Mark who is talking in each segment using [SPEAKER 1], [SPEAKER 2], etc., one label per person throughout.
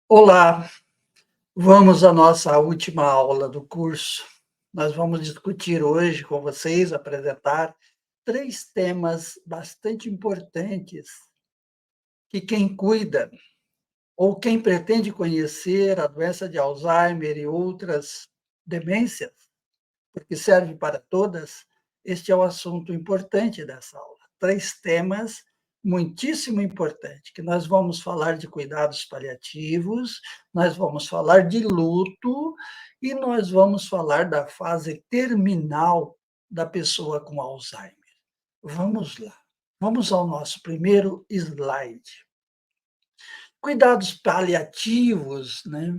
[SPEAKER 1] Olá, vamos à nossa última aula do curso. Nós vamos discutir hoje com vocês, apresentar 3 temas bastante importantes que quem cuida ou quem pretende conhecer a doença de Alzheimer e outras demências, porque serve para todas, este é o assunto importante dessa aula. 3 temas muitíssimo importantes, que nós vamos falar de cuidados paliativos, nós vamos falar de luto e nós vamos falar da fase terminal da pessoa com Alzheimer. Vamos lá. Vamos ao nosso primeiro slide. Cuidados paliativos, né,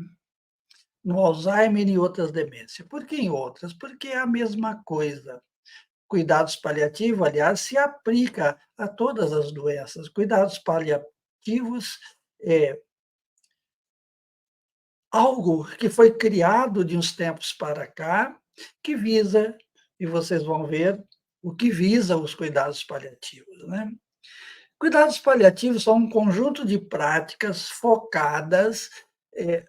[SPEAKER 1] no Alzheimer e outras demências. Por que em outras? Porque é a mesma coisa. Cuidados paliativos, aliás, se aplica a todas as doenças. Cuidados paliativos é algo que foi criado de uns tempos para cá, que visa, e vocês vão ver o que visa os cuidados paliativos, né? Cuidados paliativos são um conjunto de práticas focadas, eh,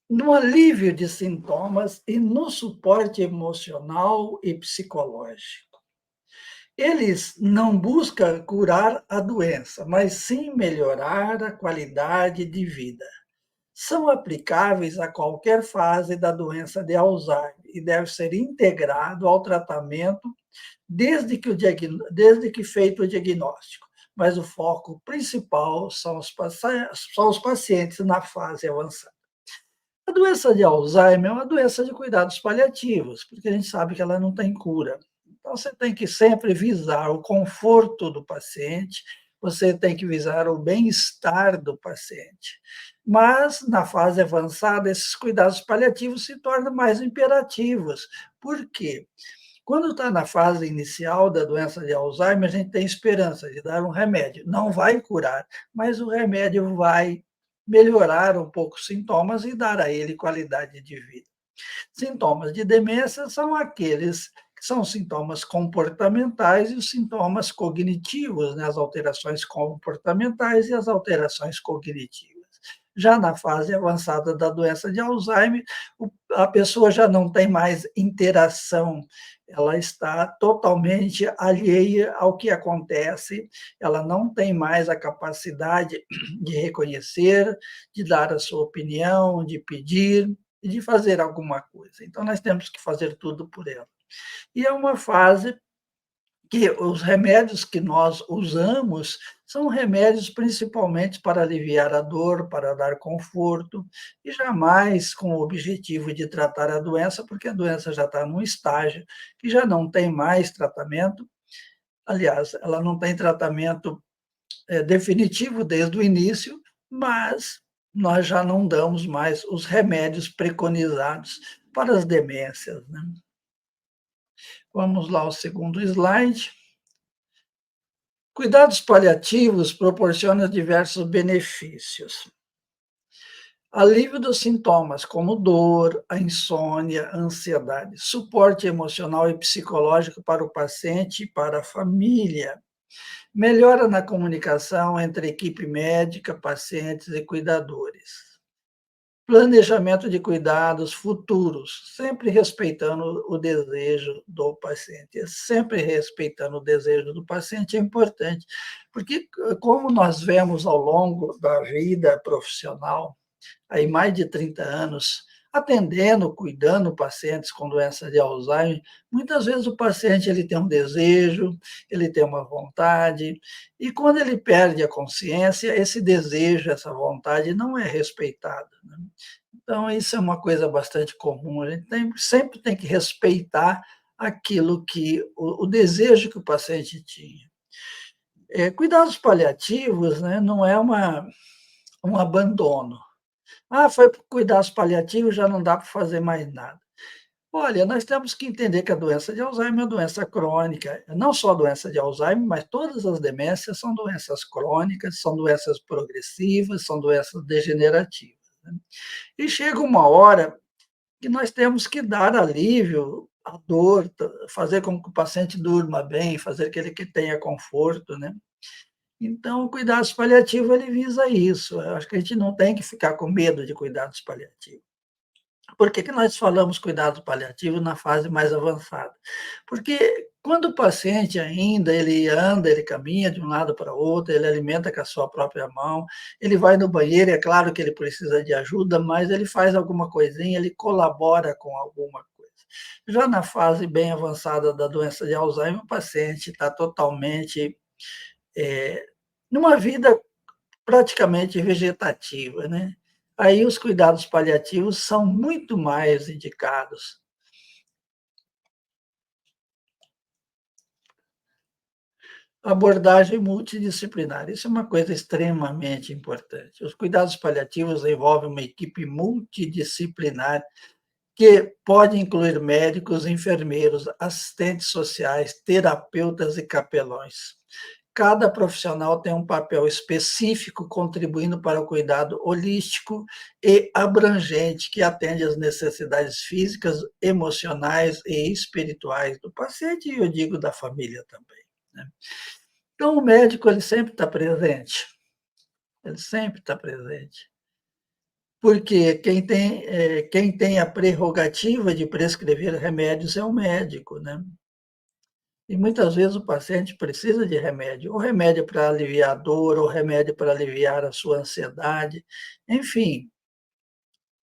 [SPEAKER 1] no alívio de sintomas e no suporte emocional e psicológico. Eles não buscam curar a doença, mas sim melhorar a qualidade de vida. São aplicáveis a qualquer fase da doença de Alzheimer e devem ser integrado ao tratamento desde que feito o diagnóstico. Mas o foco principal são os pacientes na fase avançada. A doença de Alzheimer é uma doença de cuidados paliativos, porque a gente sabe que ela não tem cura. Então, você tem que sempre visar o conforto do paciente, você tem que visar o bem-estar do paciente. Mas, na fase avançada, esses cuidados paliativos se tornam mais imperativos. Por quê? Quando está na fase inicial da doença de Alzheimer, a gente tem esperança de dar um remédio. Não vai curar, mas o remédio vai melhorar um pouco os sintomas e dar a ele qualidade de vida. Sintomas de demência são aqueles que são sintomas comportamentais e os sintomas cognitivos, né? As alterações comportamentais e as alterações cognitivas. Já na fase avançada da doença de Alzheimer, a pessoa já não tem mais interação, ela está totalmente alheia ao que acontece, ela não tem mais a capacidade de reconhecer, de dar a sua opinião, de pedir e de fazer alguma coisa. Então, nós temos que fazer tudo por ela. E é uma fase que os remédios que nós usamos são remédios principalmente para aliviar a dor, para dar conforto, e jamais com o objetivo de tratar a doença, porque a doença já está num estágio que já não tem mais tratamento. Aliás, ela não tem tratamento definitivo desde o início, mas nós já não damos mais os remédios preconizados para as demências, né? Vamos lá ao segundo slide. Cuidados paliativos proporcionam diversos benefícios. Alívio dos sintomas, como dor, a insônia, a ansiedade, suporte emocional e psicológico para o paciente e para a família, melhora na comunicação entre equipe médica, pacientes e cuidadores. Planejamento de cuidados futuros, sempre respeitando o desejo do paciente, sempre respeitando o desejo do paciente é importante, porque como nós vemos ao longo da vida profissional, aí mais de 30 anos, atendendo, cuidando pacientes com doença de Alzheimer, muitas vezes o paciente ele tem um desejo, ele tem uma vontade, e quando ele perde a consciência, esse desejo, essa vontade não é respeitado, né? Então, isso é uma coisa bastante comum, a gente sempre tem que respeitar aquilo que o desejo que o paciente tinha. Cuidados paliativos, né, não é um abandono. Ah, foi para cuidados paliativos, já não dá para fazer mais nada. Olha, nós temos que entender que a doença de Alzheimer é uma doença crônica, não só a doença de Alzheimer, mas todas as demências são doenças crônicas, são doenças progressivas, são doenças degenerativas, né? E chega uma hora que nós temos que dar alívio à dor, fazer com que o paciente durma bem, fazer que ele tenha conforto, né? Então, o cuidados paliativo ele visa isso. Eu acho que a gente não tem que ficar com medo de cuidados paliativos. Por que que nós falamos cuidado paliativo na fase mais avançada? Porque quando o paciente ainda ele anda, ele caminha de um lado para o outro, ele alimenta com a sua própria mão, ele vai no banheiro, é claro que ele precisa de ajuda, mas ele faz alguma coisinha, ele colabora com alguma coisa. Já na fase bem avançada da doença de Alzheimer, o paciente está totalmente, eh, numa vida praticamente vegetativa, né. Aí os cuidados paliativos são muito mais indicados. Abordagem multidisciplinar, isso é uma coisa extremamente importante. Os cuidados paliativos envolvem uma equipe multidisciplinar que pode incluir médicos, enfermeiros, assistentes sociais, terapeutas e capelões. Cada profissional tem um papel específico contribuindo para o cuidado holístico e abrangente que atende às necessidades físicas, emocionais e espirituais do paciente e eu digo da família também, né. Então o médico ele sempre está presente, ele sempre está presente. Porque quem tem a prerrogativa de prescrever remédios é o médico, né. E muitas vezes o paciente precisa de remédio, ou remédio para aliviar a dor, ou remédio para aliviar a sua ansiedade, enfim,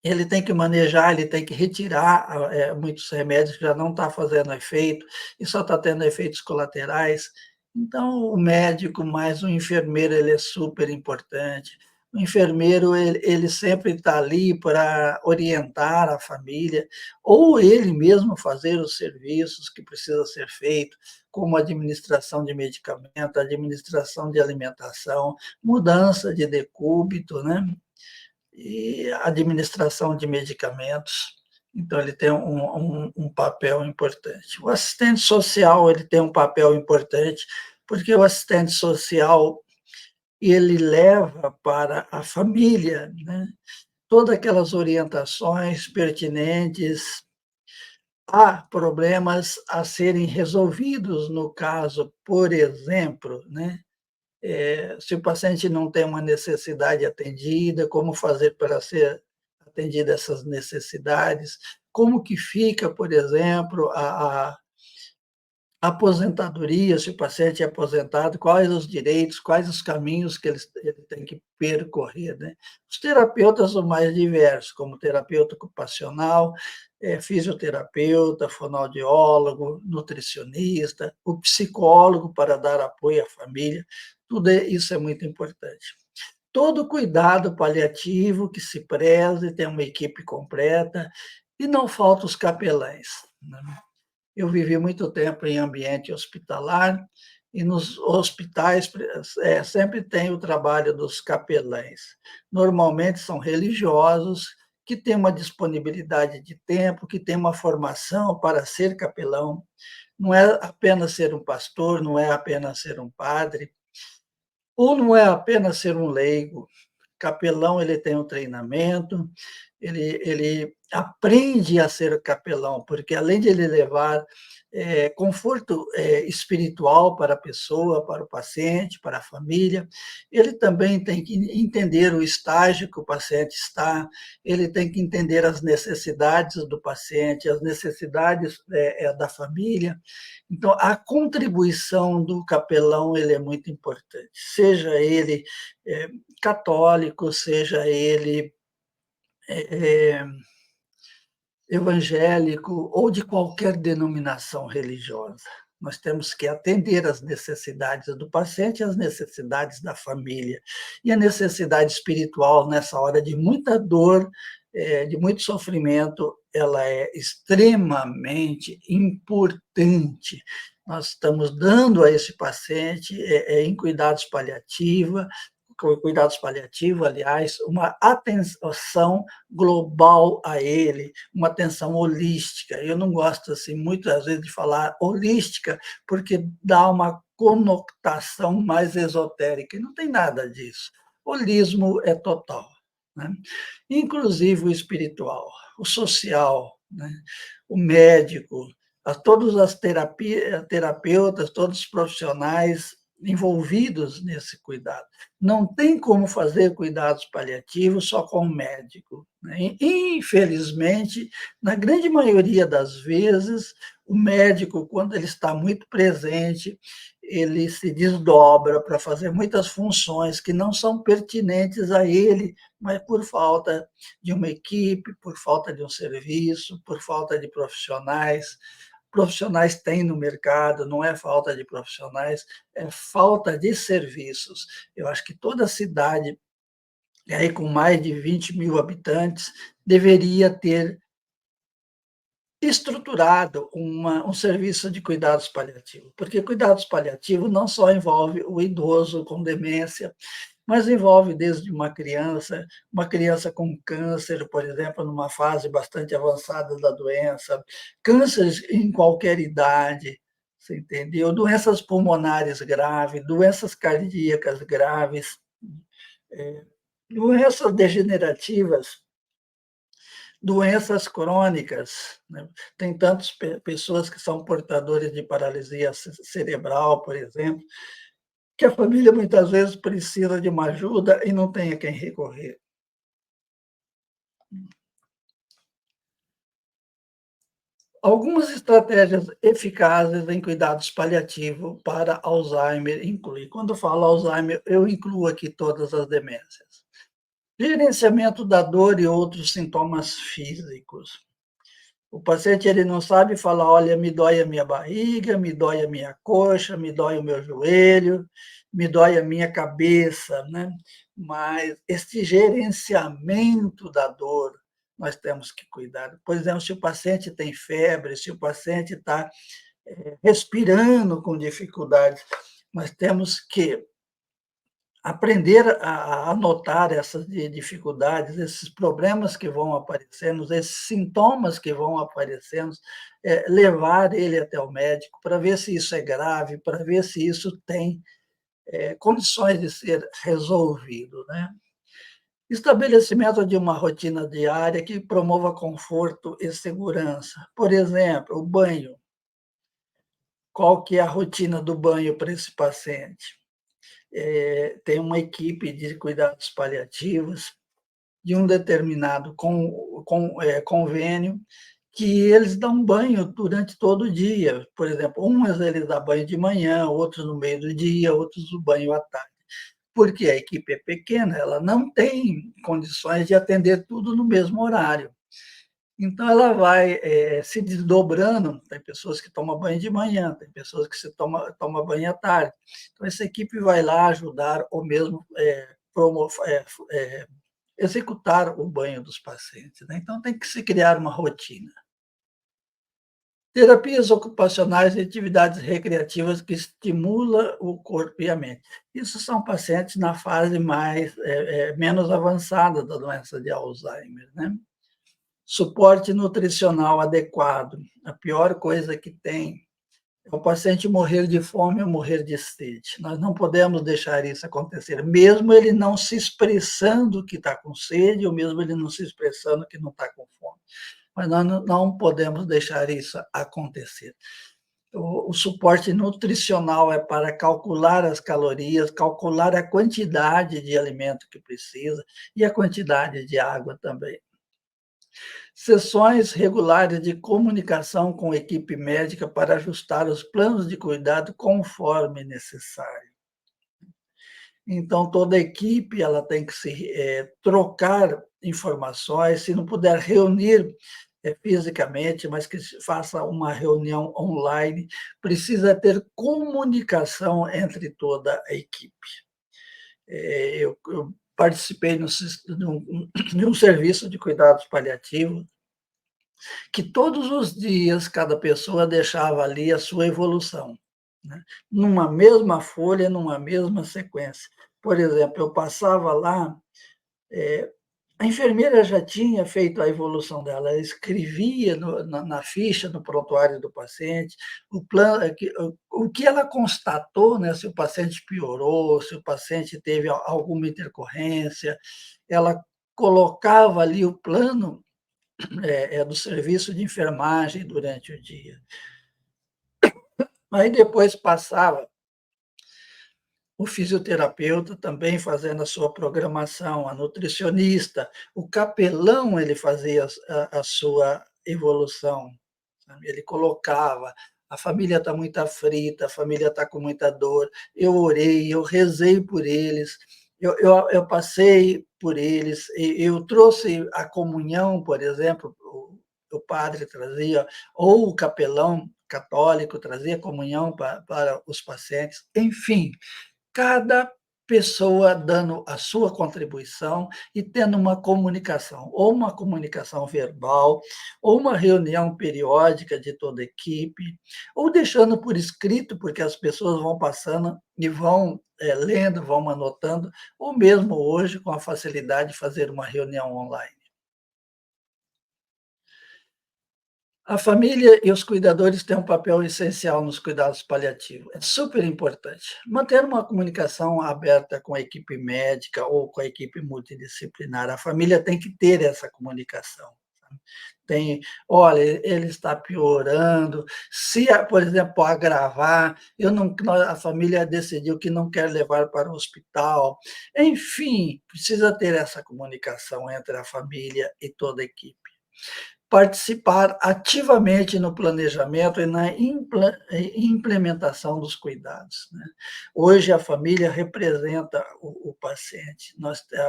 [SPEAKER 1] ele tem que manejar, ele tem que retirar, muitos remédios que já não está fazendo efeito, e só está tendo efeitos colaterais. Então, o médico mais o enfermeiro, ele é super importante. O enfermeiro, ele sempre está ali para orientar a família, ou ele mesmo fazer os serviços que precisa ser feito, como administração de medicamento, administração de alimentação, mudança de decúbito, né? E administração de medicamentos. Então, ele tem um papel importante. O assistente social ele tem um papel importante, porque o assistente social ele leva para a família, né, todas aquelas orientações pertinentes a problemas a serem resolvidos, no caso, por exemplo, né, se o paciente não tem uma necessidade atendida, como fazer para ser atendida essas necessidades, como que fica, por exemplo, a aposentadoria, se o paciente é aposentado, quais os direitos, quais os caminhos que ele tem que percorrer, né. Os terapeutas são mais diversos, como terapeuta ocupacional, fisioterapeuta, fonoaudiólogo, nutricionista, o psicólogo para dar apoio à família, tudo isso é muito importante. Todo cuidado paliativo que se preze, tem uma equipe completa e não falta os capelães, né. Eu vivi muito tempo em ambiente hospitalar e nos hospitais sempre tem o trabalho dos capelães. Normalmente são religiosos que têm uma disponibilidade de tempo, que têm uma formação para ser capelão. Não é apenas ser um pastor, não é apenas ser um padre, ou não é apenas ser um leigo. Capelão ele tem um treinamento, ele aprende a ser capelão, porque além de ele levar, conforto, espiritual para a pessoa, para o paciente, para a família, ele também tem que entender o estágio que o paciente está, ele tem que entender as necessidades do paciente, as necessidades, da família. Então, a contribuição do capelão ele é muito importante, seja ele, católico, seja ele, eh, evangélico ou de qualquer denominação religiosa. Nós temos que atender às necessidades do paciente e às necessidades da família. E a necessidade espiritual nessa hora de muita dor, de muito sofrimento, ela é extremamente importante. Nós estamos dando a esse paciente, em cuidados paliativos, aliás, uma atenção global a ele, uma atenção holística. Eu não gosto assim muitas vezes de falar holística, porque dá uma conotação mais esotérica, e não tem nada disso. Holismo é total, né? Inclusive o espiritual, o social, né? O médico, todas as terapeutas, todos os profissionais envolvidos nesse cuidado. Não tem como fazer cuidados paliativos só com o médico, né? Infelizmente, na grande maioria das vezes, o médico, quando ele está muito presente, ele se desdobra para fazer muitas funções que não são pertinentes a ele, mas por falta de uma equipe, por falta de um serviço, por falta de profissionais. Profissionais tem no mercado, não é falta de profissionais, é falta de serviços. Eu acho que toda cidade, aí com mais de 20.000 habitantes, deveria ter estruturado um serviço de cuidados paliativos, porque cuidados paliativos não só envolve o idoso com demência, mas envolve desde uma criança com câncer, por exemplo, numa fase bastante avançada da doença, cânceres em qualquer idade, você entendeu? Doenças pulmonares graves, doenças cardíacas graves, doenças degenerativas, doenças crônicas, né? Tem tantas pessoas que são portadores de paralisia cerebral, por exemplo, que a família muitas vezes precisa de uma ajuda e não tem a quem recorrer. Algumas estratégias eficazes em cuidados paliativos para Alzheimer incluem. Quando eu falo Alzheimer, eu incluo aqui todas as demências. Gerenciamento da dor e outros sintomas físicos. O paciente ele não sabe falar, olha, me dói a minha barriga, me dói a minha coxa, me dói o meu joelho, me dói a minha cabeça, né? Mas este gerenciamento da dor, nós temos que cuidar. Por exemplo, se o paciente tem febre, se o paciente está respirando com dificuldades, nós temos que aprender a notar essas dificuldades, esses problemas que vão aparecendo, esses sintomas que vão aparecendo, levar ele até o médico para ver se isso é grave, para ver se isso tem condições de ser resolvido, né? Estabelecimento de uma rotina diária que promova conforto e segurança. Por exemplo, o banho. Qual que é a rotina do banho para esse paciente? Tem uma equipe de cuidados paliativos de um determinado convênio que eles dão banho durante todo o dia. Por exemplo, uns eles dão banho de manhã, outros no meio do dia, outros o banho à tarde. Porque a equipe é pequena, ela não tem condições de atender tudo no mesmo horário. Então, ela vai se desdobrando. Tem pessoas que tomam banho de manhã, tem pessoas que toma banho à tarde. Então, essa equipe vai lá ajudar ou mesmo executar o banho dos pacientes, né? Então, tem que se criar uma rotina. Terapias ocupacionais e atividades recreativas que estimulam o corpo e a mente. Isso são pacientes na fase menos avançada da doença de Alzheimer, né? Suporte nutricional adequado. A pior coisa que tem é o paciente morrer de fome ou morrer de sede. Nós não podemos deixar isso acontecer, mesmo ele não se expressando que está com sede, ou mesmo ele não se expressando que não está com fome. Mas nós não podemos deixar isso acontecer. O suporte nutricional é para calcular as calorias, calcular a quantidade de alimento que precisa e a quantidade de água também. Sessões regulares de comunicação com a equipe médica para ajustar os planos de cuidado conforme necessário. Então, toda a equipe ela tem que se trocar informações, se não puder reunir fisicamente, mas que se faça uma reunião online, precisa ter comunicação entre toda a equipe. Eu participei de um serviço de cuidados paliativos, que todos os dias cada pessoa deixava ali a sua evolução, né? Numa mesma folha, numa mesma sequência. Por exemplo, eu passava lá, a enfermeira já tinha feito a evolução dela, ela escrevia na ficha, no prontuário do paciente, o plano, o que ela constatou, né, se o paciente piorou, se o paciente teve alguma intercorrência, ela colocava ali o plano do serviço de enfermagem durante o dia. Aí depois passava o fisioterapeuta também fazendo a sua programação, a nutricionista, o capelão ele fazia a sua evolução, sabe, ele colocava: "A família está muito aflita, a família está com muita dor", eu orei, eu rezei por eles, eu passei por eles, eu trouxe a comunhão, por exemplo, o padre trazia, ou o capelão católico trazia comunhão para os pacientes, enfim, cada pessoa dando a sua contribuição e tendo uma comunicação, ou uma comunicação verbal, ou uma reunião periódica de toda a equipe, ou deixando por escrito, porque as pessoas vão passando e vão, lendo, vão anotando, ou mesmo hoje com a facilidade de fazer uma reunião online. A família e os cuidadores têm um papel essencial nos cuidados paliativos. É super importante. Manter uma comunicação aberta com a equipe médica ou com a equipe multidisciplinar. A família tem que ter essa comunicação. Sabe? Tem, olha, ele está piorando. Se, por exemplo, agravar, eu não, a família decidiu que não quer levar para o hospital. Enfim, precisa ter essa comunicação entre a família e toda a equipe. Participar ativamente no planejamento e na implementação dos cuidados, né. Hoje a família representa o paciente,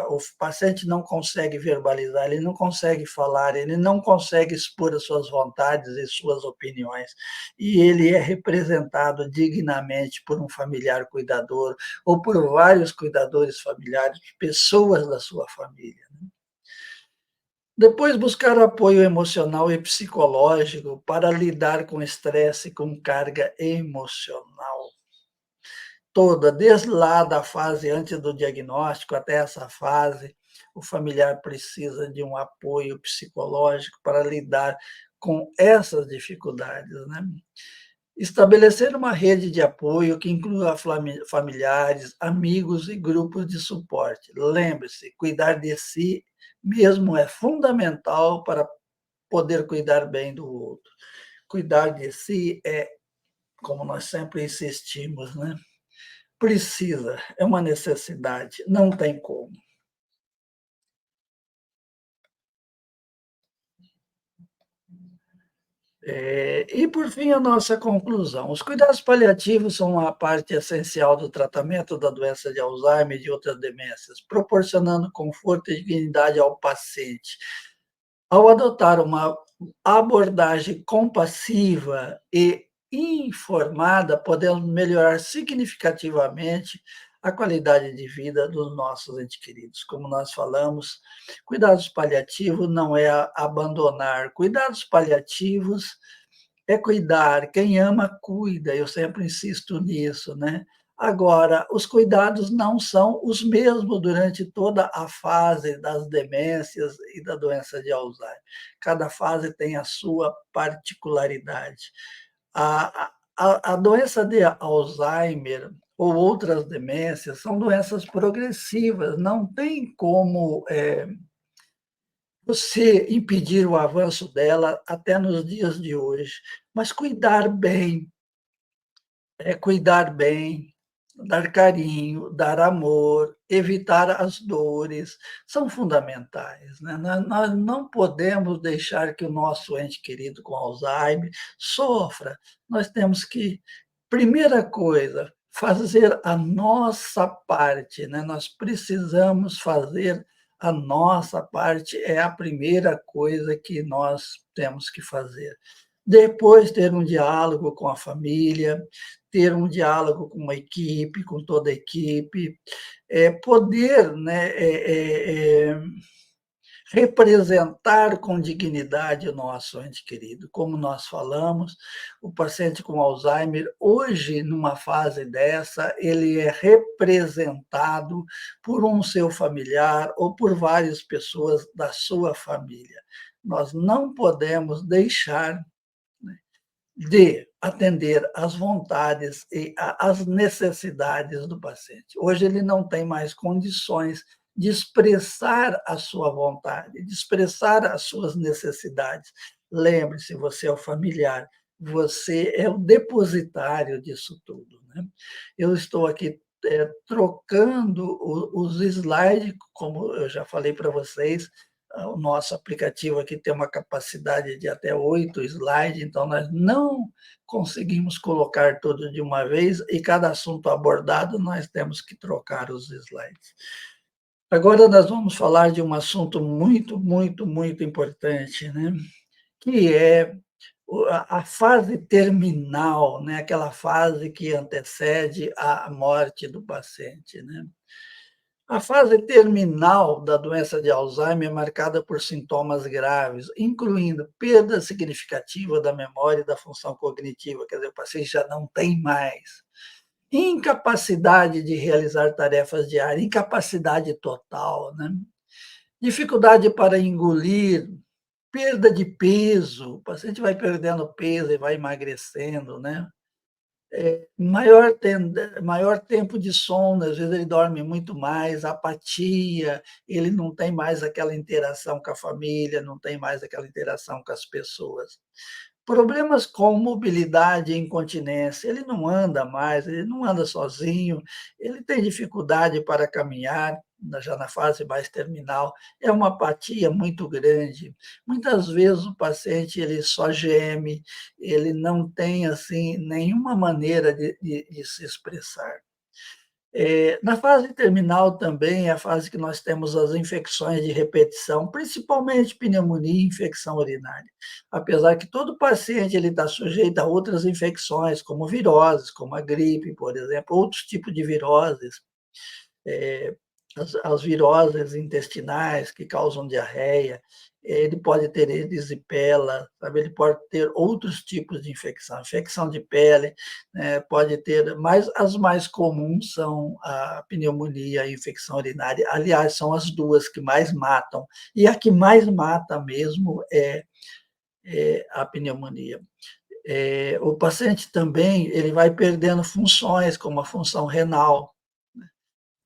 [SPEAKER 1] o paciente não consegue verbalizar, ele não consegue falar, ele não consegue expor as suas vontades e suas opiniões, e ele é representado dignamente por um familiar cuidador ou por vários cuidadores familiares, pessoas da sua família. Depois buscar apoio emocional e psicológico para lidar com estresse, com carga emocional toda, desde lá da fase antes do diagnóstico até essa fase, o familiar precisa de um apoio psicológico para lidar com essas dificuldades, né. Estabelecer uma rede de apoio que inclua familiares, amigos e grupos de suporte. Lembre-se, cuidar de si mesmo é fundamental para poder cuidar bem do outro. Cuidar de si é, como nós sempre insistimos, né? Precisa, é uma necessidade, não tem como. E por fim, a nossa conclusão. Os cuidados paliativos são uma parte essencial do tratamento da doença de Alzheimer e de outras demências, proporcionando conforto e dignidade ao paciente. Ao adotar uma abordagem compassiva e informada, podemos melhorar significativamente a qualidade de vida dos nossos entes queridos. Como nós falamos, cuidados paliativos não é abandonar, cuidados paliativos é cuidar, quem ama cuida, eu sempre insisto nisso, né. Agora, os cuidados não são os mesmos durante toda a fase das demências e da doença de Alzheimer. Cada fase tem a sua particularidade. A doença de Alzheimer ou outras demências são doenças progressivas, não tem como, você impedir o avanço dela até nos dias de hoje, mas cuidar bem, dar carinho, dar amor, evitar as dores, são fundamentais, né. Nós não podemos deixar que o nosso ente querido com Alzheimer sofra. Nós temos que, primeira coisa, fazer a nossa parte, né, nós precisamos fazer a nossa parte, é a primeira coisa que nós temos que fazer. Depois ter um diálogo com a família, ter um diálogo com a equipe, com toda a equipe, poder, né, representar com dignidade o nosso ente querido. Como nós falamos, o paciente com Alzheimer, hoje, numa fase dessa, ele é representado por um seu familiar ou por várias pessoas da sua família. Nós não podemos deixar de atender às vontades e às necessidades do paciente. Hoje ele não tem mais condições de expressar a sua vontade, de expressar as suas necessidades. Lembre-se, você é o familiar, você é o depositário disso tudo, né. Eu estou aqui, trocando os slides, como eu já falei para vocês, o nosso aplicativo aqui tem uma capacidade de até 8 slides, então nós não conseguimos colocar tudo de uma vez e cada assunto abordado nós temos que trocar os slides. Agora nós vamos falar de um assunto muito, muito, muito importante, né? Que é a fase terminal, né? Aquela fase que antecede a morte do paciente, né? A fase terminal da doença de Alzheimer é marcada por sintomas graves, incluindo perda significativa da memória e da função cognitiva, quer dizer, o paciente já não tem mais. Incapacidade de realizar tarefas diárias, incapacidade total, né? Dificuldade para engolir, perda de peso, o paciente vai perdendo peso e vai emagrecendo, né? Maior tempo de sono, às vezes ele dorme muito mais, apatia, ele não tem mais aquela interação com a família, não tem mais aquela interação com as pessoas. Problemas com mobilidade e incontinência, ele não anda mais, ele não anda sozinho, ele tem dificuldade para caminhar, já na fase mais terminal, é uma apatia muito grande. Muitas vezes o paciente ele só geme, ele não tem assim nenhuma maneira de se expressar. Na fase terminal também é a fase que nós temos as infecções de repetição, principalmente pneumonia e infecção urinária. Apesar que todo paciente ele está sujeito a outras infecções, como viroses, como a gripe, por exemplo, outros tipos de viroses, eh, as viroses intestinais que causam diarreia, ele pode ter erisipela, sabe? Ele pode ter outros tipos de infecção, infecção de pele, pode ter, mas as mais comuns são a pneumonia e a infecção urinária. Aliás, são as duas que mais matam, e a que mais mata mesmo é a pneumonia. O paciente também ele vai perdendo funções, como a função renal,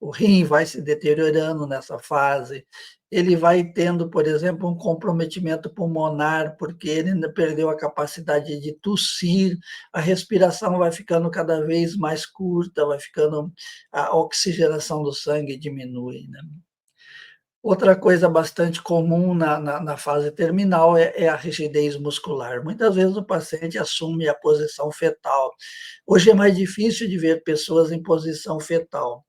[SPEAKER 1] o rim vai se deteriorando nessa fase, ele vai tendo, por exemplo, um comprometimento pulmonar, porque ele ainda perdeu a capacidade de tossir, a respiração vai ficando cada vez mais curta, vai ficando, a oxigenação do sangue diminui, né? Outra coisa bastante comum na fase terminal é a rigidez muscular. Muitas vezes o paciente assume a posição fetal. Hoje é mais difícil de ver pessoas em posição fetal,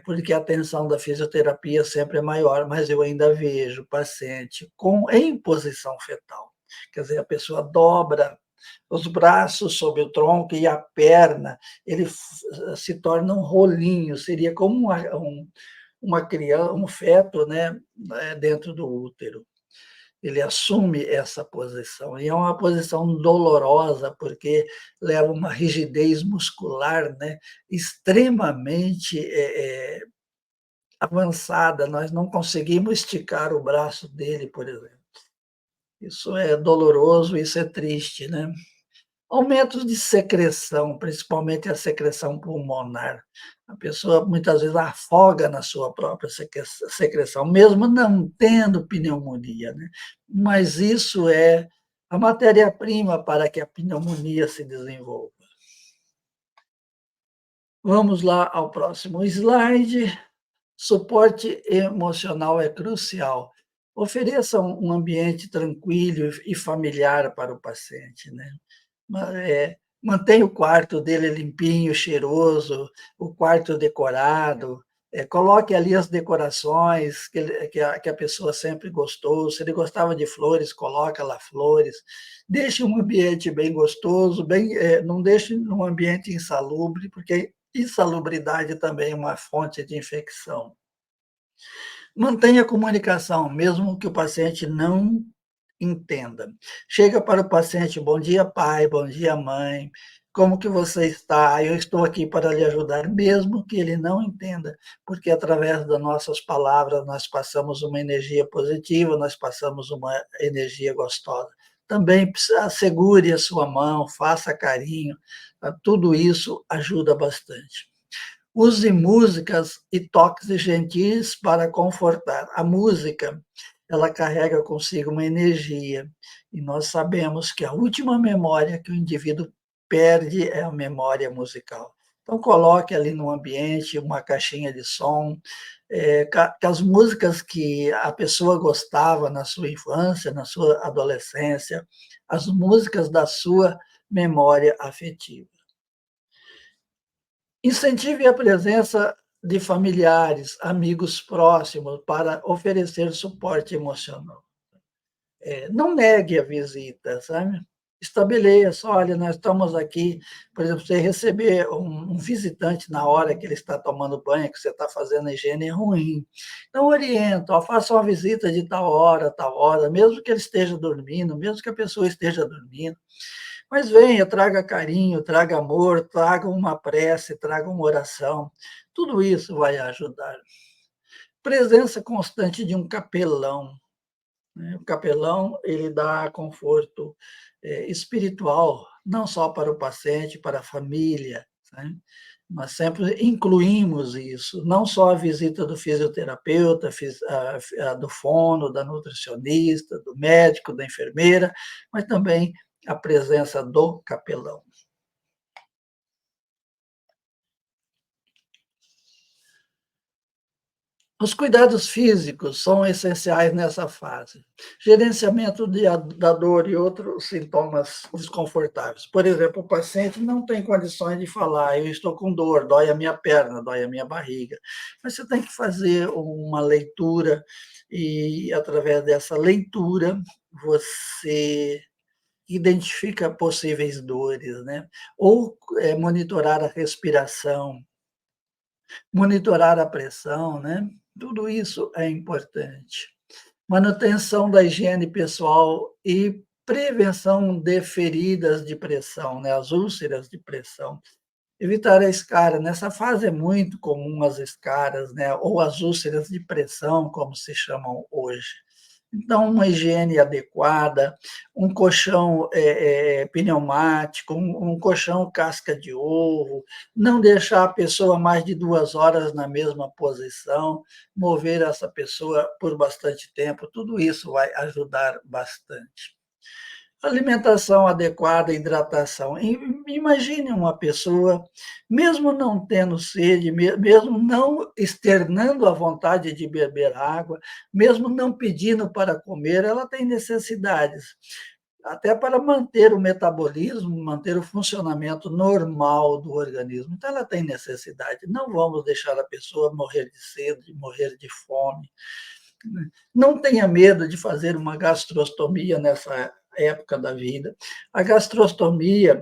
[SPEAKER 1] porque a atenção da fisioterapia sempre é maior, mas eu ainda vejo paciente em posição fetal. Quer dizer, a pessoa dobra os braços sobre o tronco e a perna, ele se torna um rolinho, seria como uma criança, um feto, né, dentro do útero. Ele assume essa posição, e é uma posição dolorosa, porque leva uma rigidez muscular, né, extremamente avançada, nós não conseguimos esticar o braço dele, por exemplo. Isso é doloroso, isso é triste, né? Aumentos de secreção, principalmente a secreção pulmonar. A pessoa muitas vezes afoga na sua própria secreção, mesmo não tendo pneumonia, né? Mas isso é a matéria-prima para que a pneumonia se desenvolva. Vamos lá ao próximo slide. Suporte emocional é crucial. Ofereça um ambiente tranquilo e familiar para o paciente, né? Mantenha o quarto dele limpinho, cheiroso, o quarto decorado, coloque ali as decorações que a pessoa sempre gostou. Se ele gostava de flores, coloca lá flores. Deixe um ambiente bem gostoso, não deixe um ambiente insalubre, porque insalubridade também é uma fonte de infecção. Mantenha a comunicação, mesmo que o paciente não entenda. Chega para o paciente: "Bom dia, pai, bom dia, mãe, como que você está? Eu estou aqui para lhe ajudar", mesmo que ele não entenda, porque através das nossas palavras nós passamos uma energia positiva, nós passamos uma energia gostosa. Também segure a sua mão, faça carinho, tudo isso ajuda bastante. Use músicas e toques gentis para confortar. A música, ela carrega consigo uma energia, e nós sabemos que a última memória que o indivíduo perde é a memória musical. Então coloque ali no ambiente uma caixinha de som, que as músicas que a pessoa gostava na sua infância, na sua adolescência, as músicas da sua memória afetiva. Incentive a presença de familiares, amigos próximos para oferecer suporte emocional. Não negue a visita, sabe. Estabeleça: "Olha, nós estamos aqui", por exemplo, você receber um visitante na hora que ele está tomando banho, que você está fazendo a higiene, é ruim. Então orienta: "Ó, faça uma visita de tal hora", mesmo que ele esteja dormindo, mesmo que a pessoa esteja dormindo, mas venha, traga carinho, traga amor, traga uma prece, traga uma oração, tudo isso vai ajudar. Presença constante de um capelão, né. O capelão, ele dá conforto, espiritual, não só para o paciente, para a família, né. Nós sempre incluímos isso, não só a visita do fisioterapeuta, a do fono, da nutricionista, do médico, da enfermeira, mas também a presença do capelão. Os cuidados físicos são essenciais nessa fase. Gerenciamento da dor e outros sintomas desconfortáveis. Por exemplo, o paciente não tem condições de falar: "Eu estou com dor, dói a minha perna, dói a minha barriga". Mas você tem que fazer uma leitura e, através dessa leitura, você identifica possíveis dores, né. Ou, monitorar a respiração, monitorar a pressão, né, tudo isso é importante. Manutenção da higiene pessoal e prevenção de feridas de pressão, né, as úlceras de pressão. Evitar a escara, nessa fase é muito comum as escaras, né, ou as úlceras de pressão, como se chamam hoje. Então, uma higiene adequada, um colchão, pneumático, um colchão casca de ovo, não deixar a pessoa mais de 2 horas na mesma posição, mover essa pessoa por bastante tempo, tudo isso vai ajudar bastante. Alimentação adequada, hidratação. Imagine uma pessoa, mesmo não tendo sede, mesmo não externando a vontade de beber água, mesmo não pedindo para comer, ela tem necessidades, até para manter o metabolismo, manter o funcionamento normal do organismo. Então ela tem necessidade. Não vamos deixar a pessoa morrer de sede, morrer de fome. Não tenha medo de fazer uma gastrostomia nessa época da vida. A gastrostomia,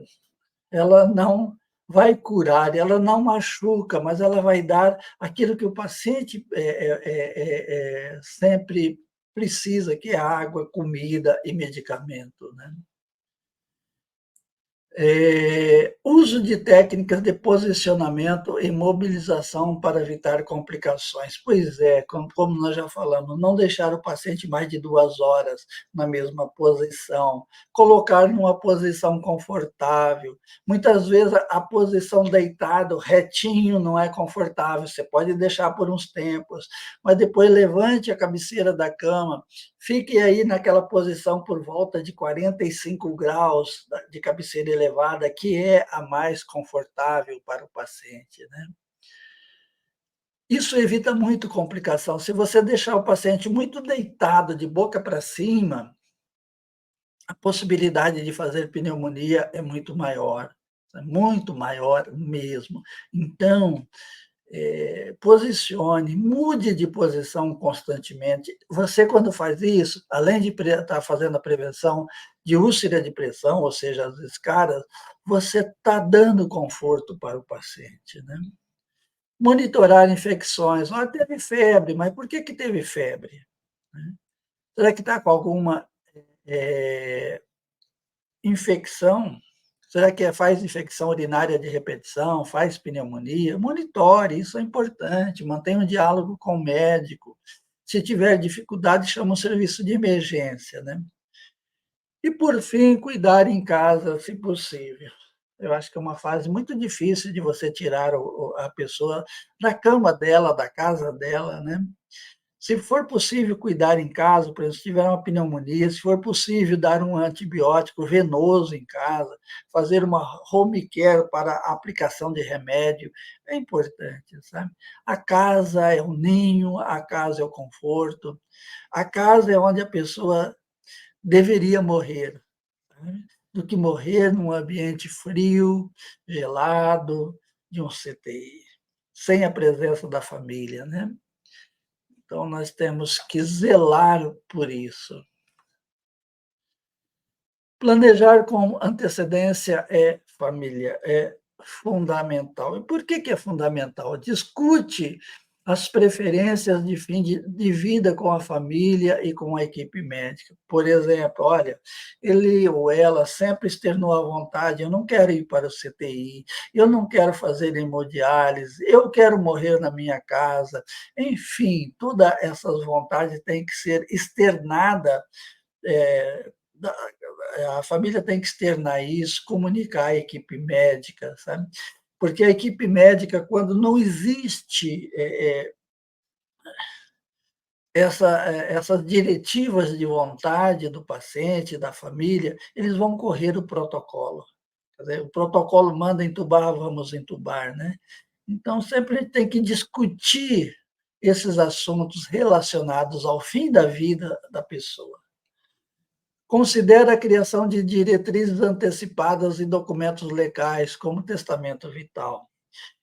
[SPEAKER 1] ela não vai curar, ela não machuca, mas ela vai dar aquilo que o paciente, sempre precisa, que é água, comida e medicamento, né. Uso de técnicas de posicionamento e mobilização para evitar complicações. Pois é, como nós já falamos, não deixar o paciente mais de 2 horas na mesma posição, colocar numa posição confortável. Muitas vezes a posição deitado, retinho, não é confortável, você pode deixar por uns tempos, mas depois levante a cabeceira da cama, fique aí naquela posição por volta de 45 graus de cabeceira elevada, que é a mais confortável para o paciente, né. Isso evita muito complicação. Se você deixar o paciente muito deitado, de boca para cima, a possibilidade de fazer pneumonia é muito maior mesmo. Então, posicione, mude de posição constantemente. Você, quando faz isso, além de estar fazendo a prevenção de úlcera de pressão, ou seja, as escaras, você está dando conforto para o paciente, né. Monitorar infecções. "Ah, teve febre, mas por que que teve febre?", né. Será que está com alguma, eh, infecção? Será que faz infecção urinária de repetição, faz pneumonia? Monitore, isso é importante, mantenha um diálogo com o médico. Se tiver dificuldade, chama o serviço de emergência, né. E, por fim, cuidar em casa, se possível. Eu acho que é uma fase muito difícil de você tirar a pessoa da cama dela, da casa dela, né. Se for possível cuidar em casa, por exemplo, se tiver uma pneumonia, se for possível dar um antibiótico venoso em casa, fazer uma home care para a aplicação de remédio, é importante, sabe. A casa é o ninho, a casa é o conforto, a casa é onde a pessoa deveria morrer, sabe, do que morrer num ambiente frio, gelado, de um CTI, sem a presença da família, né. Então nós temos que zelar por isso. Planejar com antecedência é família, é fundamental. E por que é fundamental? Discute as preferências de fim de vida com a família e com a equipe médica. Por exemplo, olha, ele ou ela sempre externou a vontade: "Eu não quero ir para o CTI, eu não quero fazer hemodiálise, eu quero morrer na minha casa". Enfim, todas essas vontades têm que ser externada, da a família tem que externar isso, comunicar à equipe médica, sabe. Porque a equipe médica, quando não existe, essas diretivas de vontade do paciente, da família, eles vão correr o protocolo. Quer dizer, o protocolo manda entubar, vamos entubar, né. Então sempre a gente tem que discutir esses assuntos relacionados ao fim da vida da pessoa. Considera a criação de diretrizes antecipadas em documentos legais, como testamento vital.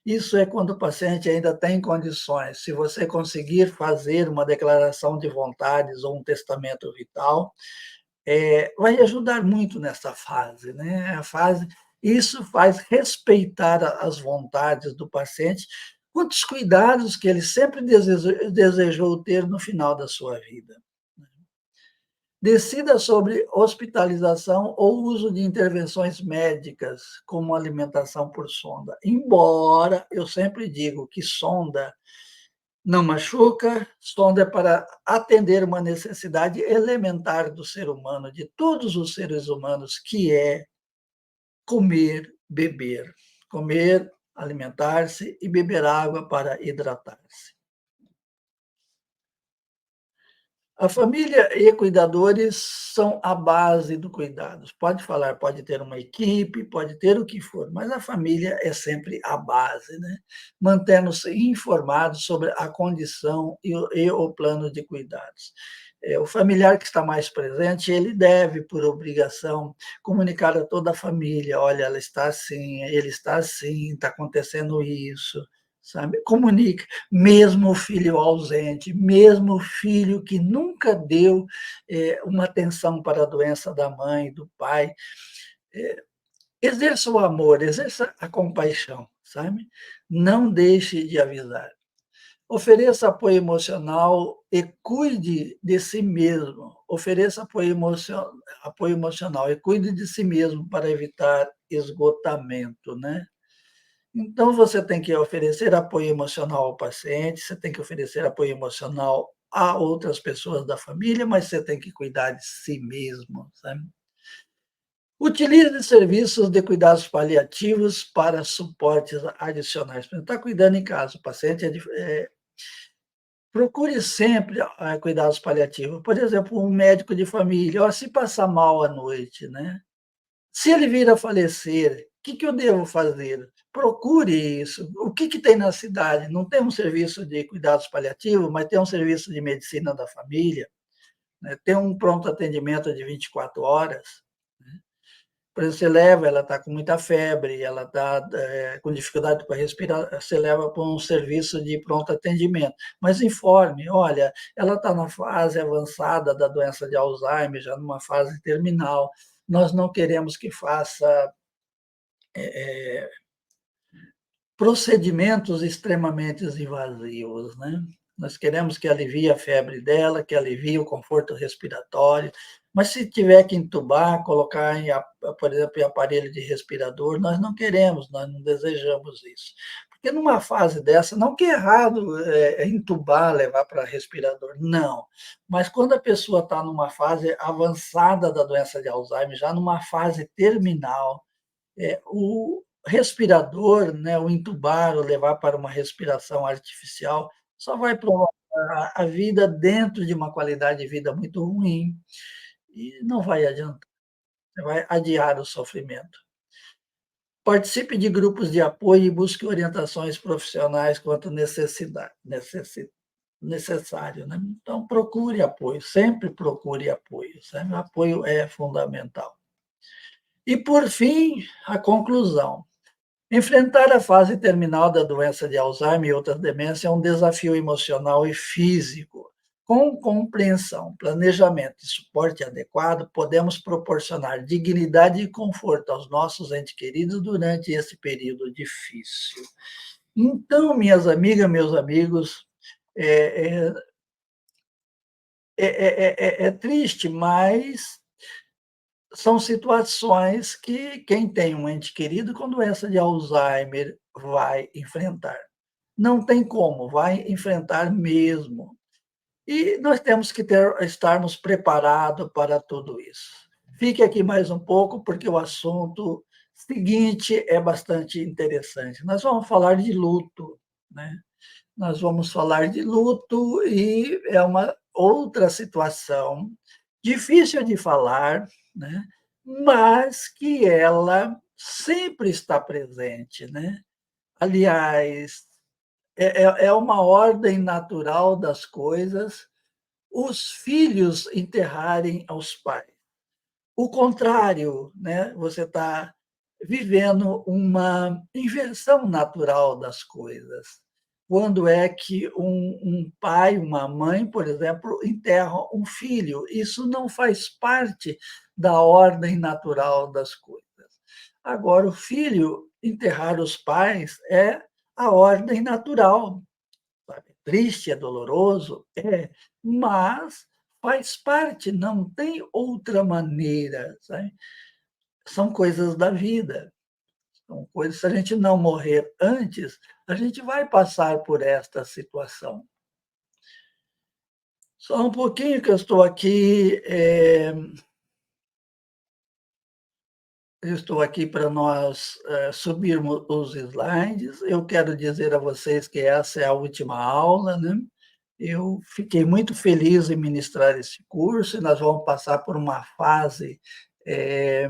[SPEAKER 1] Isso é quando o paciente ainda tem condições. Se você conseguir fazer uma declaração de vontades ou um testamento vital, vai ajudar muito nessa fase, né? A fase, isso faz respeitar as vontades do paciente, quantos cuidados que ele sempre desejou ter no final da sua vida. Decida sobre hospitalização ou uso de intervenções médicas, como alimentação por sonda. Embora eu sempre digo que sonda não machuca, sonda é para atender uma necessidade elementar do ser humano, de todos os seres humanos, que é comer, beber. Comer, alimentar-se e beber água para hidratar-se. A família e cuidadores são a base do cuidados. Pode falar, pode ter uma equipe, pode ter o que for, mas a família é sempre a base, né? Mantendo-se informados sobre a condição e o plano de cuidados. O familiar que está mais presente, ele deve, por obrigação, comunicar a toda a família: olha, ela está assim, ele está assim, está acontecendo isso, sabe? Comunique, mesmo o filho ausente, mesmo o filho que nunca deu, uma atenção para a doença da mãe, do pai, exerça o amor, exerça a compaixão, sabe. Não deixe de avisar. Ofereça apoio emocional e cuide de si mesmo. Ofereça apoio emocional e cuide de si mesmo para evitar esgotamento, né. Então você tem que oferecer apoio emocional ao paciente, você tem que oferecer apoio emocional a outras pessoas da família, mas você tem que cuidar de si mesmo, sabe. Utilize serviços de cuidados paliativos para suportes adicionais. Por exemplo, está cuidando em casa, o paciente procure sempre, cuidados paliativos. Por exemplo, um médico de família, ó, se passar mal à noite, né, se ele vir a falecer, o que eu devo fazer? Procure isso. O que tem na cidade? Não tem um serviço de cuidados paliativos, mas tem um serviço de medicina da família, né, tem um pronto atendimento de 24 horas, né. Por exemplo, você leva, ela está com muita febre, ela está, com dificuldade para respirar, você leva para um serviço de pronto atendimento. Mas informe: "Olha, ela está na fase avançada da doença de Alzheimer, já numa fase terminal, nós não queremos que faça procedimentos extremamente invasivos, né. Nós queremos que alivie a febre dela, que alivie o conforto respiratório, mas se tiver que entubar, colocar por exemplo, em aparelho de respirador, nós não queremos, nós não desejamos isso. Porque numa fase dessa, não que é errado, entubar, levar para respirador, não. Mas quando a pessoa está numa fase avançada da doença de Alzheimer, já numa fase terminal, o respirador, né, o entubar, ou levar para uma respiração artificial, só vai promover a vida dentro de uma qualidade de vida muito ruim, e não vai adiantar, você vai adiar o sofrimento. Participe de grupos de apoio e busque orientações profissionais quanto necessário, né. Então procure apoio, sempre procure apoio, sabe, o apoio é fundamental. E por fim, a conclusão. Enfrentar a fase terminal da doença de Alzheimer e outras demências é um desafio emocional e físico. Com compreensão, planejamento e suporte adequado, podemos proporcionar dignidade e conforto aos nossos entes queridos durante esse período difícil. Então, minhas amigas, meus amigos, é, é triste, mas são situações que quem tem um ente querido com doença de Alzheimer vai enfrentar. Não tem como, vai enfrentar mesmo. E nós temos que estarmos preparados para tudo isso. Fique aqui mais um pouco, porque o assunto seguinte é bastante interessante. Nós vamos falar de luto, né? Nós vamos falar de luto e é uma outra situação difícil de falar, né, mas que ela sempre está presente, né. Aliás, é uma ordem natural das coisas os filhos enterrarem aos pais. O contrário, né, você está vivendo uma inversão natural das coisas. Quando é que um pai, uma mãe, por exemplo, enterra um filho, isso não faz parte da ordem natural das coisas. Agora, o filho enterrar os pais é a ordem natural, sabe. Triste, é doloroso? É, mas faz parte, não tem outra maneira, sabe. São coisas da vida, são coisas se a gente não morrer antes, a gente vai passar por esta situação. Só um pouquinho que eu estou aqui, eu estou aqui para nós, subirmos os slides. Eu quero dizer a vocês que essa é a última aula, né. Eu fiquei muito feliz em ministrar esse curso e nós vamos passar por uma fase, eh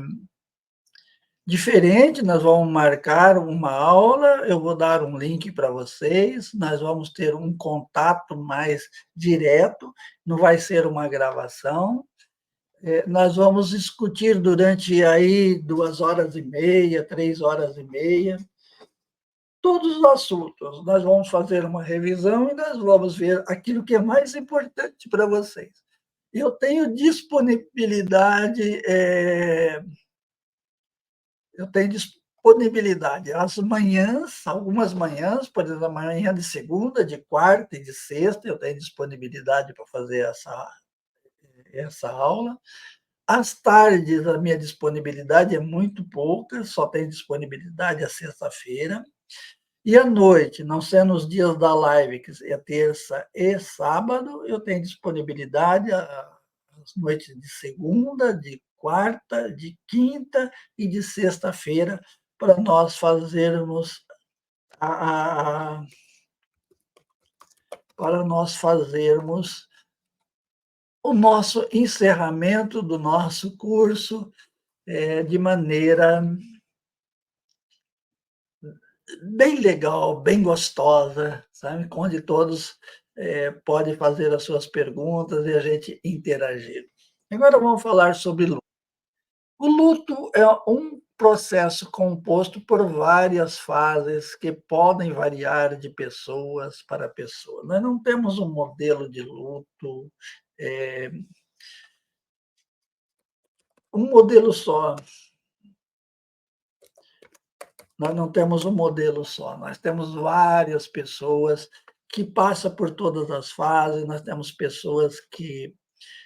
[SPEAKER 1] diferente, nós vamos marcar uma aula, eu vou dar um link para vocês, nós vamos ter um contato mais direto, não vai ser uma gravação. Nós vamos discutir durante aí 2 horas e meia, 3 horas e meia, todos os assuntos. Nós vamos fazer uma revisão e nós vamos ver aquilo que é mais importante para vocês. Eu tenho disponibilidade, eu tenho disponibilidade às manhãs, algumas manhãs, por exemplo, amanhã de segunda, de quarta e de sexta, eu tenho disponibilidade para fazer essa aula. Às tardes, a minha disponibilidade é muito pouca, só tenho disponibilidade à sexta-feira. E à noite, não sendo os dias da live, que é terça e sábado, eu tenho disponibilidade às noites de segunda, de quarta, de quinta e de sexta-feira, para nós fazermos a a para nós fazermos o nosso encerramento do nosso curso, de maneira bem legal, bem gostosa, sabe, onde todos, podem fazer as suas perguntas e a gente interagir. Agora vamos falar sobre luto. O luto é um processo composto por várias fases que podem variar de pessoas para pessoa. Nós não temos um modelo de luto, eh, um modelo só. Nós não temos um modelo só, nós temos várias pessoas que passam por todas as fases, nós temos pessoas que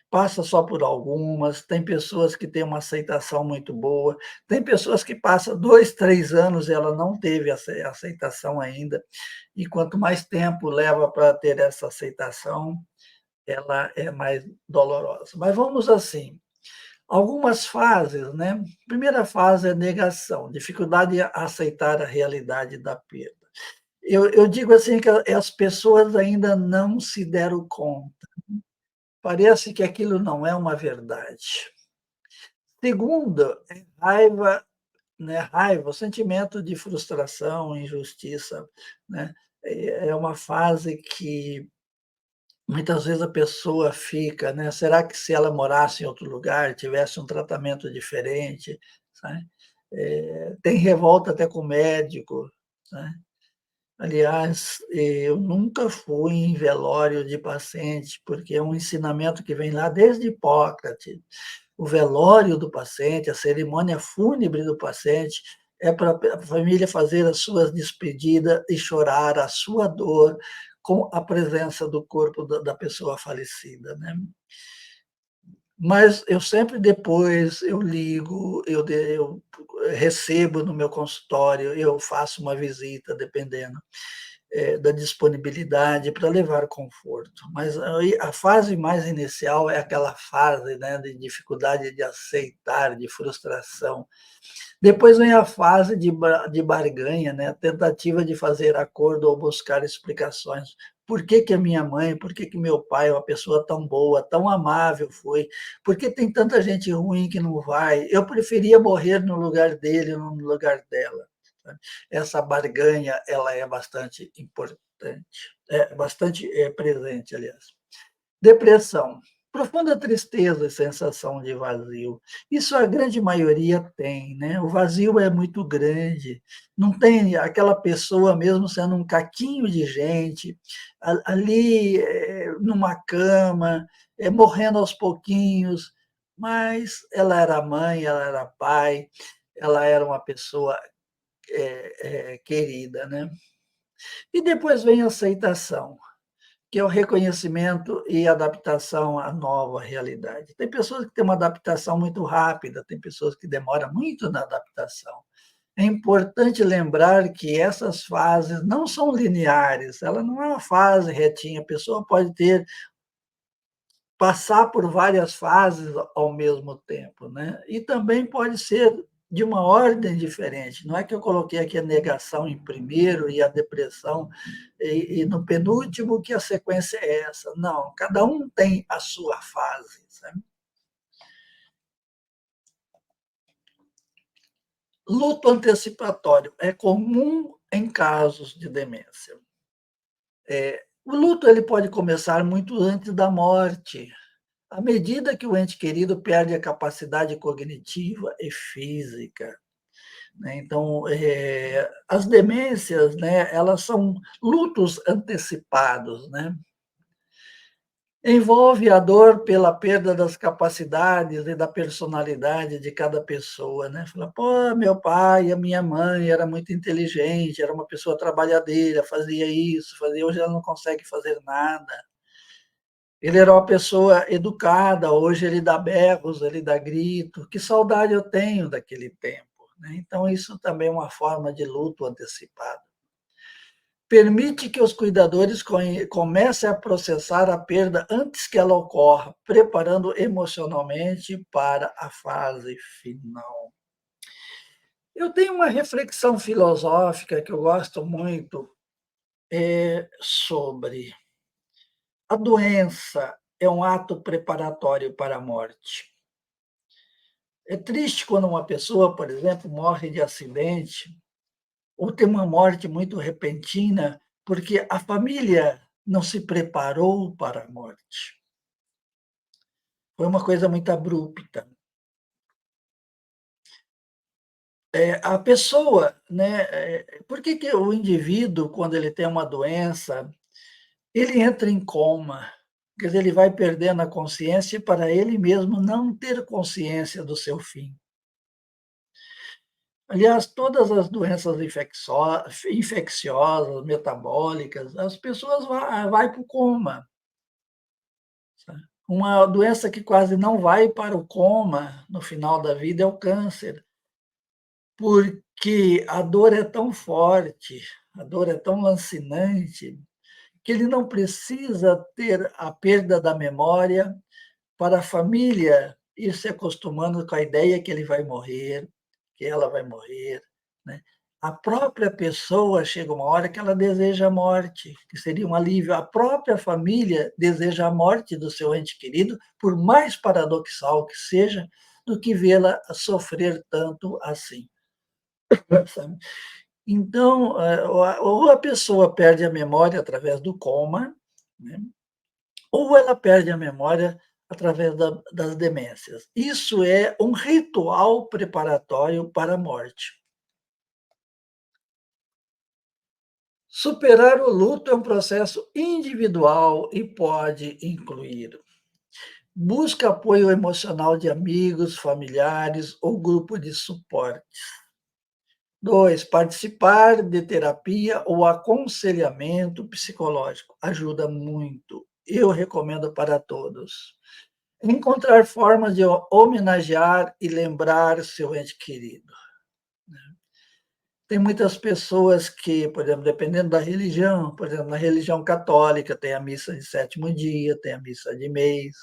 [SPEAKER 1] passam só por algumas, tem pessoas que têm uma aceitação muito boa, tem pessoas que passam 2, 3 anos e ela não teve aceitação ainda, e quanto mais tempo leva para ter essa aceitação, ela é mais dolorosa. Mas vamos assim, algumas fases, né. Primeira fase é negação, dificuldade em aceitar a realidade da perda. Eu digo assim que as pessoas ainda não se deram conta. Parece que aquilo não é uma verdade. Segundo, é raiva, né, raiva, o sentimento de frustração, injustiça, né, é uma fase que muitas vezes a pessoa fica, né, será que se ela morasse em outro lugar, tivesse um tratamento diferente, sabe? Tem revolta até com o médico, né. Aliás, eu nunca fui em velório de paciente, porque é um ensinamento que vem lá desde Hipócrates. O velório do paciente, a cerimônia fúnebre do paciente, é para a família fazer as suas despedidas e chorar a sua dor com a presença do corpo da pessoa falecida, né. Mas eu sempre depois eu ligo, eu recebo no meu consultório, eu faço uma visita, dependendo da disponibilidade para levar conforto. Mas aí a fase mais inicial é aquela fase, né, de dificuldade de aceitar, de frustração. Depois vem a fase de barganha, né, a tentativa de fazer acordo ou buscar explicações. Por que que a minha mãe, por que que meu pai é uma pessoa tão boa, tão amável foi? Por que tem tanta gente ruim que não vai? Eu preferia morrer no lugar dele, no lugar dela, sabe. Essa barganha, ela é bastante importante, é bastante, presente, aliás. Depressão, profunda tristeza e sensação de vazio. Isso a grande maioria tem, né, o vazio é muito grande, não tem aquela pessoa mesmo sendo um caquinho de gente, ali, numa cama, morrendo aos pouquinhos, mas ela era mãe, ela era pai, ela era uma pessoa, querida, né. E depois vem a aceitação, que é o reconhecimento e adaptação à nova realidade. Tem pessoas que têm uma adaptação muito rápida, tem pessoas que demoram muito na adaptação. É importante lembrar que essas fases não são lineares, ela não é uma fase retinha, a pessoa pode passar por várias fases ao mesmo tempo, né. E também pode ser de uma ordem diferente, não é que eu coloquei aqui a negação em primeiro e a depressão e no penúltimo que a sequência é essa, não, cada um tem a sua fase, sabe. Luto antecipatório é comum em casos de demência. O luto ele pode começar muito antes da morte, à medida que o ente querido perde a capacidade cognitiva e física, né. Então, as demências, né, elas são lutos antecipados, né. Envolve a dor pela perda das capacidades e da personalidade de cada pessoa, né. Fala: "Pô, meu pai, a minha mãe era muito inteligente, era uma pessoa trabalhadeira, fazia isso, fazia hoje ela não consegue fazer nada. Ele era uma pessoa educada, hoje ele dá berros, ele dá grito, que saudade eu tenho daquele tempo", né. Então isso também é uma forma de luto antecipado. Permite que os cuidadores comecem a processar a perda antes que ela ocorra, preparando emocionalmente para a fase final. Eu tenho uma reflexão filosófica que eu gosto muito, sobre a doença é um ato preparatório para a morte. É triste quando uma pessoa, por exemplo, morre de acidente ou tem uma morte muito repentina, porque a família não se preparou para a morte. Foi uma coisa muito abrupta. A pessoa, né, por que que o indivíduo, quando ele tem uma doença, ele entra em coma? Quer dizer, ele vai perdendo a consciência para ele mesmo não ter consciência do seu fim. Aliás, todas as doenças infecciosas, metabólicas, as pessoas vai para o coma, sabe. Uma doença que quase não vai para o coma no final da vida é o câncer, porque a dor é tão forte, a dor é tão lancinante, que ele não precisa ter a perda da memória para a família ir se acostumando com a ideia que ele vai morrer, que ela vai morrer, né. A própria pessoa chega uma hora que ela deseja a morte, que seria um alívio. A própria família deseja a morte do seu ente querido, por mais paradoxal que seja, do que vê-la sofrer tanto assim, sabe. Então, ou a pessoa perde a memória através do coma, né, ou ela perde a memória através das demências. Isso é um ritual preparatório para a morte. Superar o luto é um processo individual e pode incluir: busca apoio emocional de amigos, familiares ou grupo de suporte. 2, participar de terapia ou aconselhamento psicológico. Ajuda muito. Eu recomendo para todos. Encontrar formas de homenagear e lembrar seu ente querido. Tem muitas pessoas que, por exemplo, dependendo da religião, por exemplo, na religião católica tem a missa de sétimo dia, tem a missa de mês,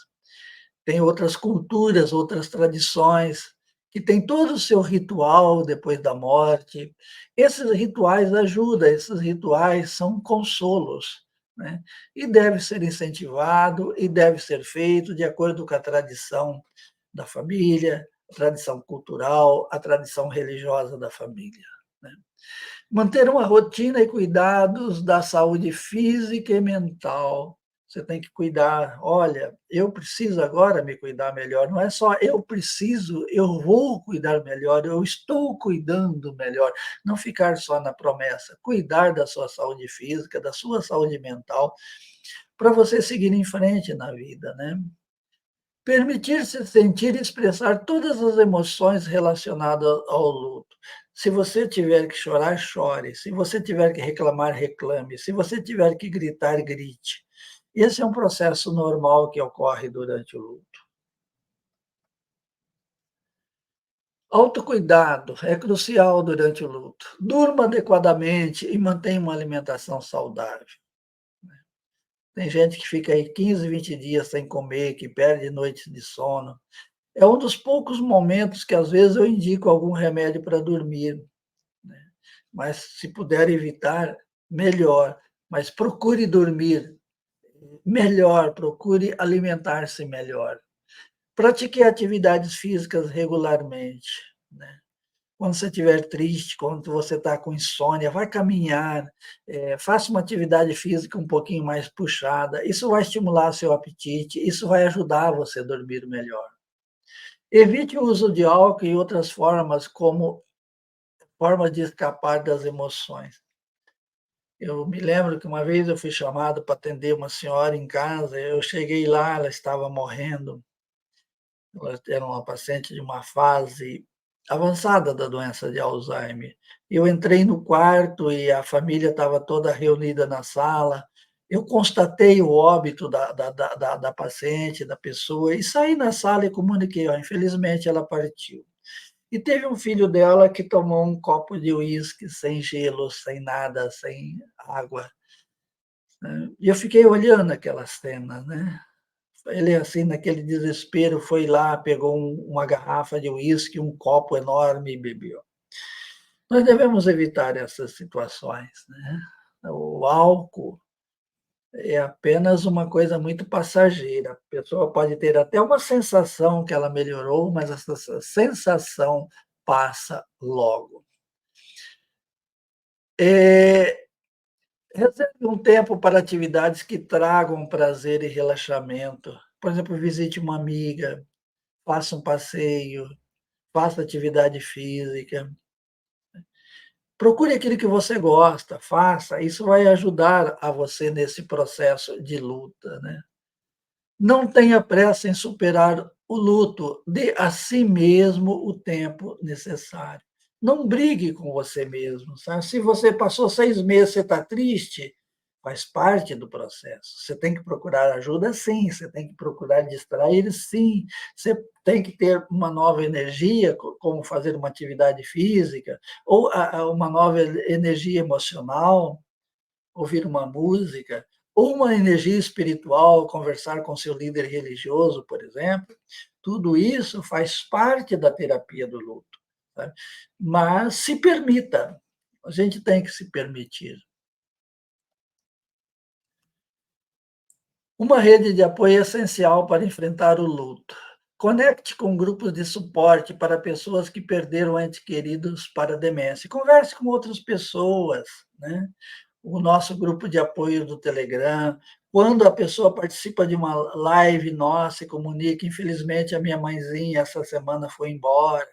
[SPEAKER 1] tem outras culturas, outras tradições, que tem todo o seu ritual depois da morte. Esses rituais ajudam, esses rituais são consolos, né, e deve ser incentivado e deve ser feito de acordo com a tradição da família, a tradição cultural, a tradição religiosa da família, né. Manter uma rotina e cuidados da saúde física e mental. Você tem que cuidar. Olha, eu preciso agora me cuidar melhor. Não é só eu preciso, eu vou cuidar melhor, eu estou cuidando melhor. Não ficar só na promessa. Cuidar da sua saúde física, da sua saúde mental, para você seguir em frente na vida, né? Permitir-se sentir e expressar todas as emoções relacionadas ao luto. Se você tiver que chorar, chore. Se você tiver que reclamar, reclame. Se você tiver que gritar, grite. Esse é um processo normal que ocorre durante o luto. Autocuidado é crucial durante o luto. Durma adequadamente e mantenha uma alimentação saudável. Tem gente que fica aí 15, 20 dias sem comer, que perde noites de sono. É um dos poucos momentos que, às vezes, eu indico algum remédio para dormir, né, mas se puder evitar, melhor. Mas procure dormir melhor, procure alimentar-se melhor. Pratique atividades físicas regularmente, né. Quando você estiver triste, quando você está com insônia, vai caminhar, faça uma atividade física um pouquinho mais puxada, isso vai estimular seu apetite, isso vai ajudar você a dormir melhor. Evite o uso de álcool e outras formas como forma de escapar das emoções. Eu me lembro que uma vez eu fui chamado para atender uma senhora em casa, eu cheguei lá, ela estava morrendo, ela era uma paciente de uma fase avançada da doença de Alzheimer. Eu entrei no quarto e a família estava toda reunida na sala, eu constatei o óbito da paciente, da pessoa, e saí na sala e comuniquei: "Ó, infelizmente ela partiu". E teve um filho dela que tomou um copo de uísque sem gelo, sem nada, sem água, né. E eu fiquei olhando aquela cena, né. Ele, assim, naquele desespero, foi lá, pegou uma garrafa de uísque, um copo enorme e bebeu. Nós devemos evitar essas situações, né. O álcool é apenas uma coisa muito passageira. A pessoa pode ter até uma sensação que ela melhorou, mas essa sensação passa logo. Eh, reserve um tempo para atividades que tragam prazer e relaxamento. Por exemplo, visite uma amiga, faça um passeio, faça atividade física. Procure aquilo que você gosta, faça, isso vai ajudar a você nesse processo de luta, né. Não tenha pressa em superar o luto, dê a si mesmo o tempo necessário. Não brigue com você mesmo, sabe. Se você passou 6 meses, você está triste, faz parte do processo. Você tem que procurar ajuda, sim, você tem que procurar distrair, sim. Você tem que ter uma nova energia, como fazer uma atividade física, ou uma nova energia emocional, ouvir uma música, ou uma energia espiritual, conversar com seu líder religioso, por exemplo. Tudo isso faz parte da terapia do luto, sabe. Mas se permita. A gente tem que se permitir. Uma rede de apoio é essencial para enfrentar o luto. Conecte com grupos de suporte para pessoas que perderam entes queridos para a demência. Converse com outras pessoas, né? O nosso grupo de apoio do Telegram. Quando a pessoa participa de uma live nossa e comunica, infelizmente a minha mãezinha essa semana foi embora.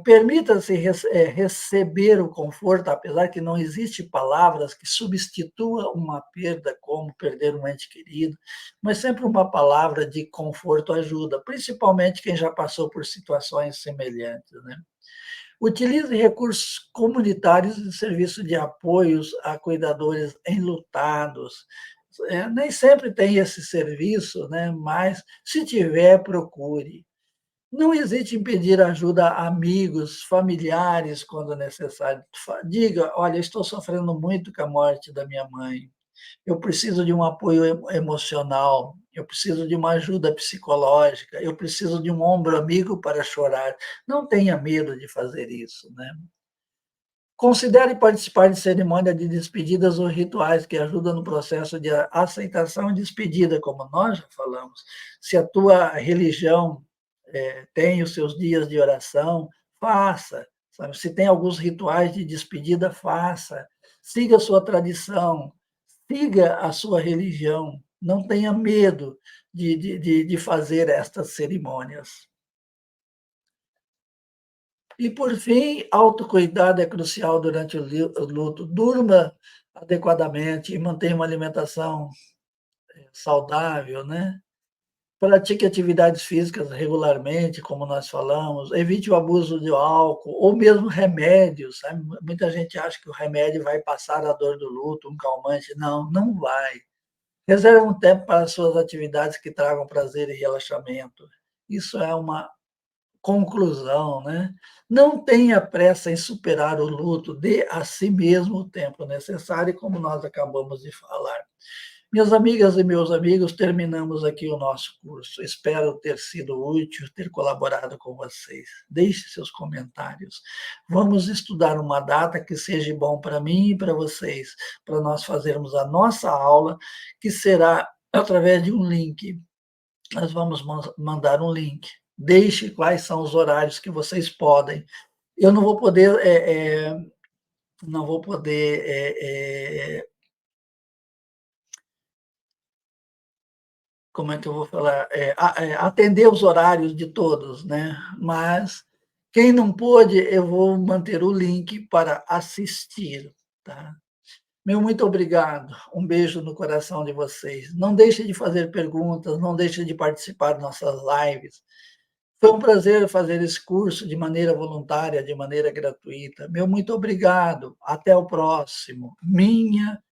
[SPEAKER 1] Permita-se receber o conforto, apesar que não existe palavras que substitua uma perda, como perder um ente querido, mas sempre uma palavra de conforto ajuda, principalmente quem já passou por situações semelhantes, né. Utilize recursos comunitários e serviço de apoios a cuidadores enlutados. Nem sempre tem esse serviço, né, mas se tiver, procure. Não hesite em pedir ajuda a amigos, familiares, quando necessário. Diga: "Olha, estou sofrendo muito com a morte da minha mãe. Eu preciso de um apoio emocional, eu preciso de uma ajuda psicológica, eu preciso de um ombro amigo para chorar". Não tenha medo de fazer isso, né. Considere participar de cerimônia de despedidas ou rituais que ajudam no processo de aceitação e despedida, como nós já falamos. Se a tua religião, tem os seus dias de oração, faça, sabe. Se tem alguns rituais de despedida, faça. Siga a sua tradição, siga a sua religião, não tenha medo de fazer estas cerimônias. E, por fim, autocuidado é crucial durante o luto. Durma adequadamente e mantenha uma alimentação saudável, né. Pratique atividades físicas regularmente, como nós falamos, evite o abuso de álcool ou mesmo remédios, sabe. Muita gente acha que o remédio vai passar a dor do luto, um calmante. Não, não vai. Reserve um tempo para as suas atividades que tragam prazer e relaxamento. Isso é uma conclusão, né. Não tenha pressa em superar o luto, dê a si mesmo o tempo necessário, como nós acabamos de falar. Minhas amigas e meus amigos, terminamos aqui o nosso curso. Espero ter sido útil, ter colaborado com vocês. Deixe seus comentários. Vamos estudar uma data que seja bom para mim e para vocês, para nós fazermos a nossa aula, que será através de um link. Nós vamos mandar um link. Deixe quais são os horários que vocês podem. Eu não vou poder, não vou poder, como é que eu vou falar? Atender os horários de todos, né, mas quem não pôde, eu vou manter o link para assistir, tá. Meu muito obrigado, um beijo no coração de vocês. Não deixe de fazer perguntas, não deixe de participar de nossas lives. Foi um prazer fazer esse curso de maneira voluntária, de maneira gratuita. Meu muito obrigado, até o próximo. Minha